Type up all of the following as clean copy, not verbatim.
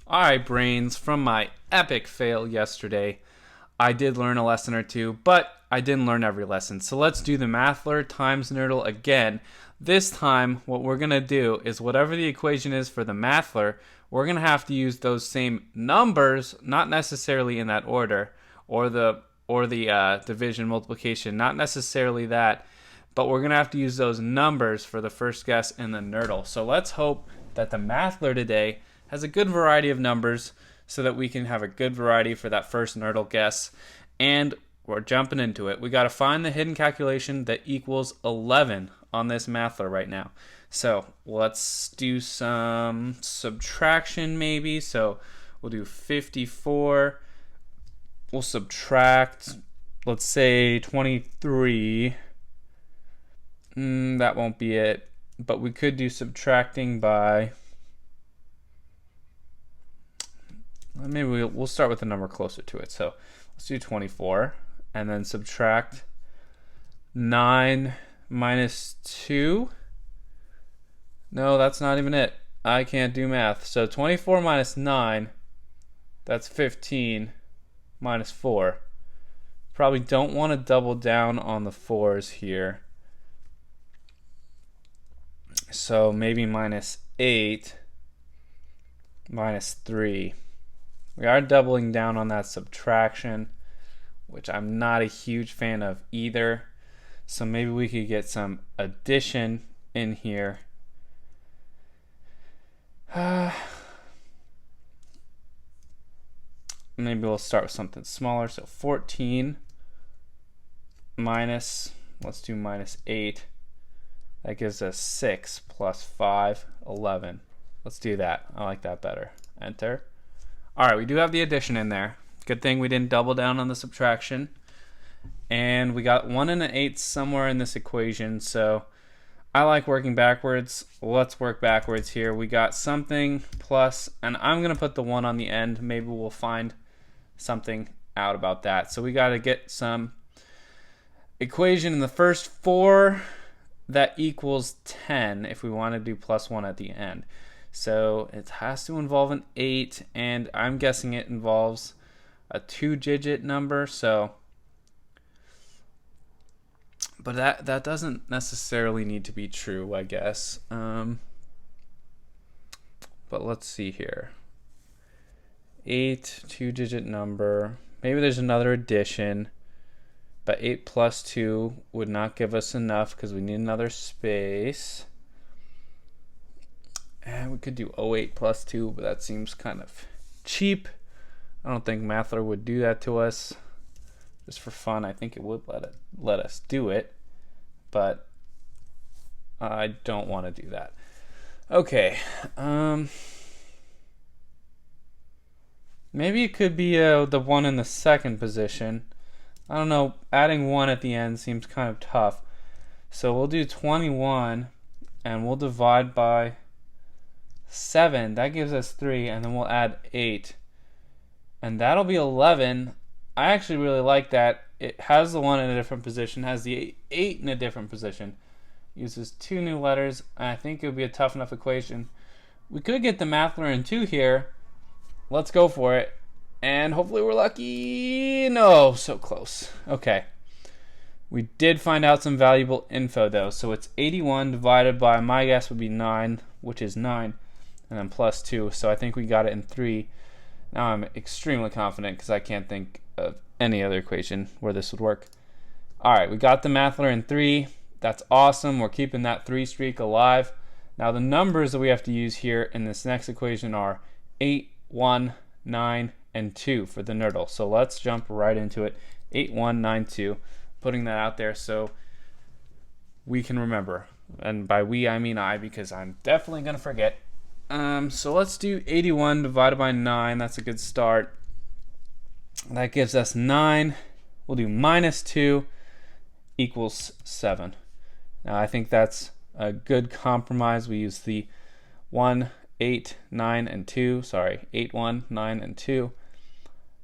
Alright, brains, from my epic fail yesterday, I did learn a lesson or two, but I didn't learn every lesson. So let's do the Mathler times Nerdle again. This time, what we're going to do is whatever the equation is for the Mathler, we're going to have to use those same numbers, not necessarily in that order, or the division multiplication, not necessarily that, but we're going to have to use those numbers for the first guess in the Nerdle. So let's hope that the Mathler today has a good variety of numbers so that we can have a good variety for that first Nerdle guess. And we're jumping into it. We got to find the hidden calculation that equals 11 on this Mathler right now. So let's do some subtraction maybe. So we'll do 54. We'll subtract, let's say 23. That won't be it. But we could do subtracting by... Maybe we'll start with a number closer to it. So let's do 24 and then subtract 9 minus 2. No, that's not even it. I can't do math. So 24 minus 9, that's 15 minus 4. Probably don't want to double down on the 4s here. So maybe minus 8 minus 3. We are doubling down on that subtraction, which I'm not a huge fan of either. So maybe we could get some addition in here. Maybe we'll start with something smaller. So 14 minus, let's do minus 8. That gives us 6 plus 5, 11. Let's do that. I like that better. Enter. All right, we do have the addition in there. Good thing we didn't double down on the subtraction. And we got 1 and an 8 somewhere in this equation, so I like working backwards. Let's work backwards here. We got something plus, and I'm going to put the 1 on the end. Maybe we'll find something out about that. So we got to get some equation in the first 4 that equals 10 if we want to do plus 1 at the end. So it has to involve an 8, and I'm guessing it involves a 2-digit number. So, but that doesn't necessarily need to be true, I guess. But let's see here. 8, 2-digit number. Maybe there's another addition, but 8 plus 2 would not give us enough because we need another space. And we could do 08 plus 2, but that seems kind of cheap. I don't think Mathler would do that to us. Just for fun, I think it would let us do it, but I don't want to do that. Okay. Maybe it could be the 1 in the second position. I don't know. Adding 1 at the end seems kind of tough. So we'll do 21, and we'll divide by 7. That gives us 3, and then we'll add 8. And that'll be 11. I actually really like that. It has the 1 in a different position, has the 8 in a different position. Uses 2 new letters. I think it would be a tough enough equation. We could get the Mathler in 2 here. Let's go for it. And hopefully we're lucky. No, so close. Okay. We did find out some valuable info though. So it's 81 divided by, my guess would be 9, which is 9. And then plus 2. So I think we got it in 3. Now I'm extremely confident because I can't think of any other equation where this would work. Alright, we got the Mathler in 3. That's awesome. We're keeping that 3 streak alive. Now the numbers that we have to use here in this next equation are 8, 1, 9, and 2 for the Nerdle. So let's jump right into it. 8, 1, 9, 2. Putting that out there so we can remember. And by we, I mean I, because I'm definitely going to forget. So let's do 81 divided by 9. That's a good start. That gives us 9. We'll do minus 2 equals 7. Now I think that's a good compromise. We use the 1, 8, 9, and 2. Sorry, 8, 1, 9, and 2.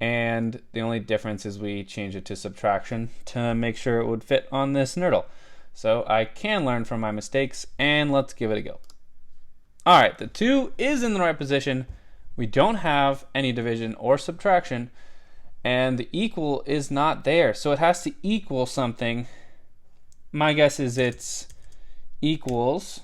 And the only difference is we change it to subtraction to make sure it would fit on this Nerdle. So I can learn from my mistakes, and let's give it a go. Alright, the 2 is in the right position. We don't have any division or subtraction, and the equal is not there, so it has to equal something. My guess is it's equals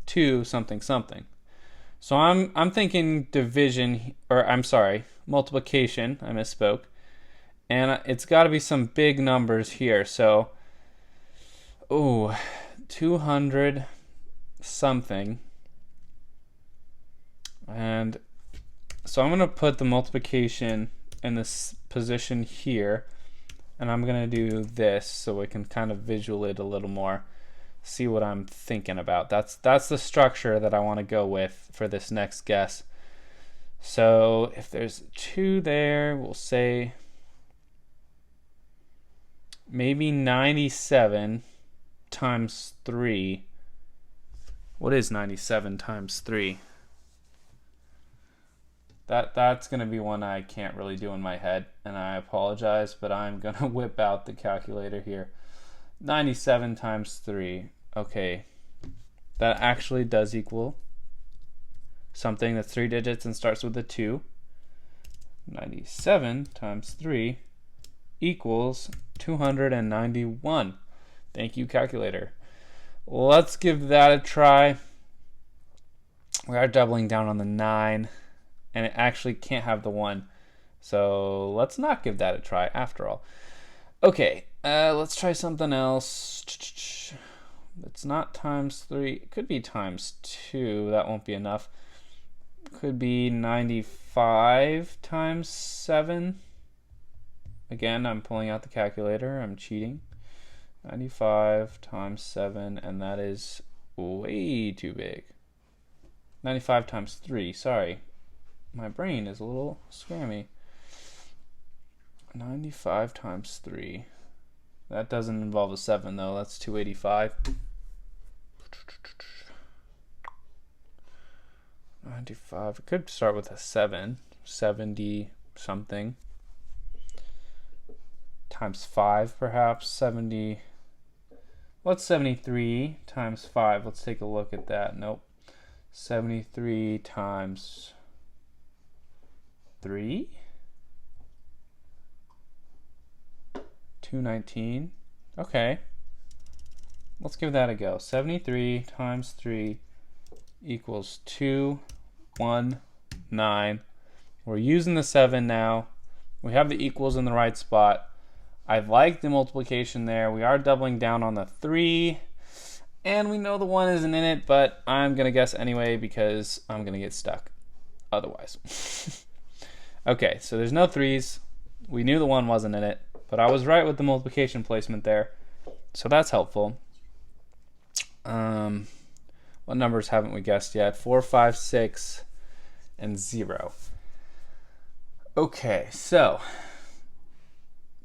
to something something. So I'm thinking division, or I'm sorry, multiplication. I misspoke. And it's got to be some big numbers here. So, 200 something. And so I'm going to put the multiplication in this position here. And I'm going to do this so we can kind of visual it a little more. See what I'm thinking about. That's the structure that I want to go with for this next guess. So if there's 2 there, we'll say maybe 97 times 3. What is 97 times 3? That's going to be one I can't really do in my head, and I apologize, but I'm going to whip out the calculator here. 97 times 3. Okay, that actually does equal something that's 3 digits and starts with a 2. 97 times 3 equals 291. Thank you, calculator. Let's give that a try. We are doubling down on the 9, and it actually can't have the 1. So let's not give that a try after all. Okay, let's try something else. It's not times 3. It could be times 2. That won't be enough. Could be 95 times 7. Again, I'm pulling out the calculator. I'm cheating. 95 times 7, and that is way too big. 95 times 3. Sorry. My brain is a little scrammy. 95 times 3. That doesn't involve a 7, though. That's 285. 95. It could start with a 7. 70 something. Times 5, perhaps. 70. What's 73 times 5? Let's take a look at that. Nope. 73 times 3? 219. Okay. Let's give that a go. 73 times 3 equals 219. We're using the 7 now. We have the equals in the right spot. I like the multiplication there. We are doubling down on the 3. And we know the 1 isn't in it, but I'm going to guess anyway because I'm going to get stuck otherwise. Okay, so there's no 3s. We knew the 1 wasn't in it, but I was right with the multiplication placement there. So that's helpful. What numbers haven't we guessed yet? 4, 5, 6, and 0. Okay, so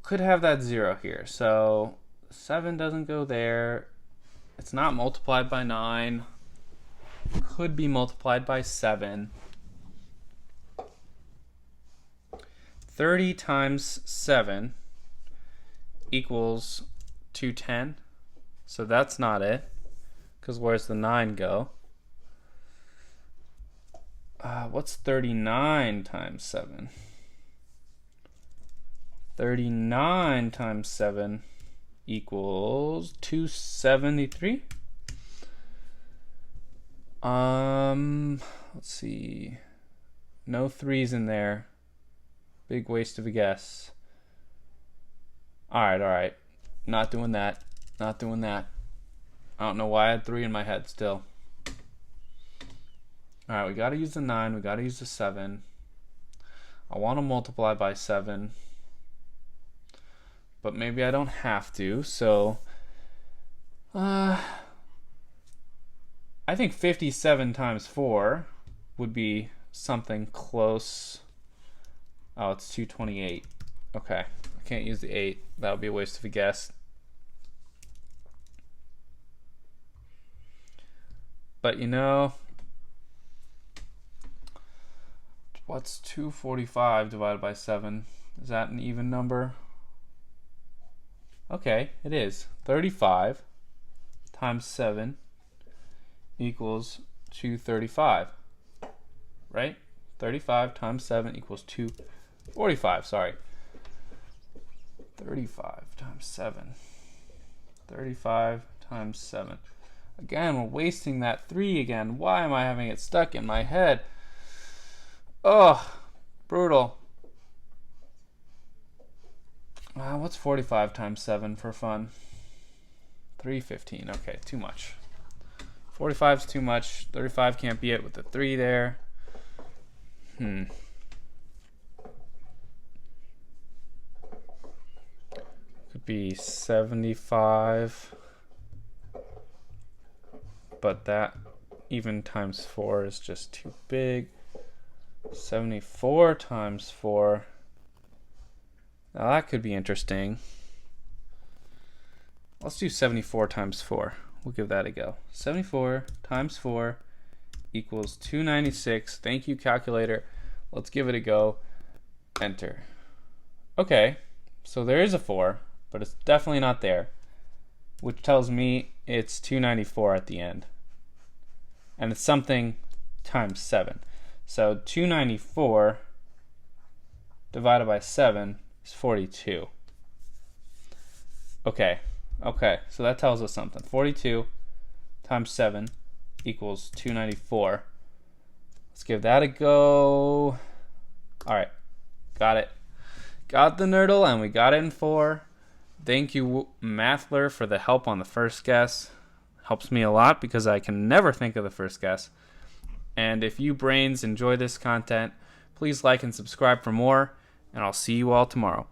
could have that 0 here. So 7 doesn't go there. It's not multiplied by 9. Could be multiplied by 7. 30 times 7 equals 210. So that's not it. Because where's the 9 go? What's 39 times 7? 39 times 7 equals 273. Let's see. No 3s in there. Big waste of a guess. Alright. Not doing that. Not doing that. I don't know why I had 3 in my head still. Alright, we gotta use the 9. We gotta use the 7. I want to multiply by 7. But maybe I don't have to, so I think 57 times 4 would be something close. Oh, it's 228. Okay, I can't use the 8. That would be a waste of a guess. But you know, what's 245 divided by 7? Is that an even number? Okay, it is. 35 times 7 equals 235, right? 35 times 7 equals 245. Sorry. 35 times 7. 35 times 7. Again, we're wasting that 3 again. Why am I having it stuck in my head? Ugh, brutal. What's 45 times 7 for fun? 315. Okay, too much. 45 is too much. 35 can't be it with the 3 there. Could be 75. But that even times 4 is just too big. 74 times 4. Now that could be interesting. Let's do 74 times 4. We'll give that a go. 74 times 4 equals 296. Thank you, calculator. Let's give it a go. Enter. Okay, so there is a 4, but it's definitely not there, which tells me it's 294 at the end. And it's something times 7. So 294 divided by 7 is 42. Okay, so that tells us something. 42 times 7 equals 294. Let's give that a go. All right, got it. Got the Nerdle, and we got it in 4. Thank you, Mathler, for the help on the first guess. Helps me a lot because I can never think of the first guess. And if you brains enjoy this content, please like and subscribe for more, and I'll see you all tomorrow.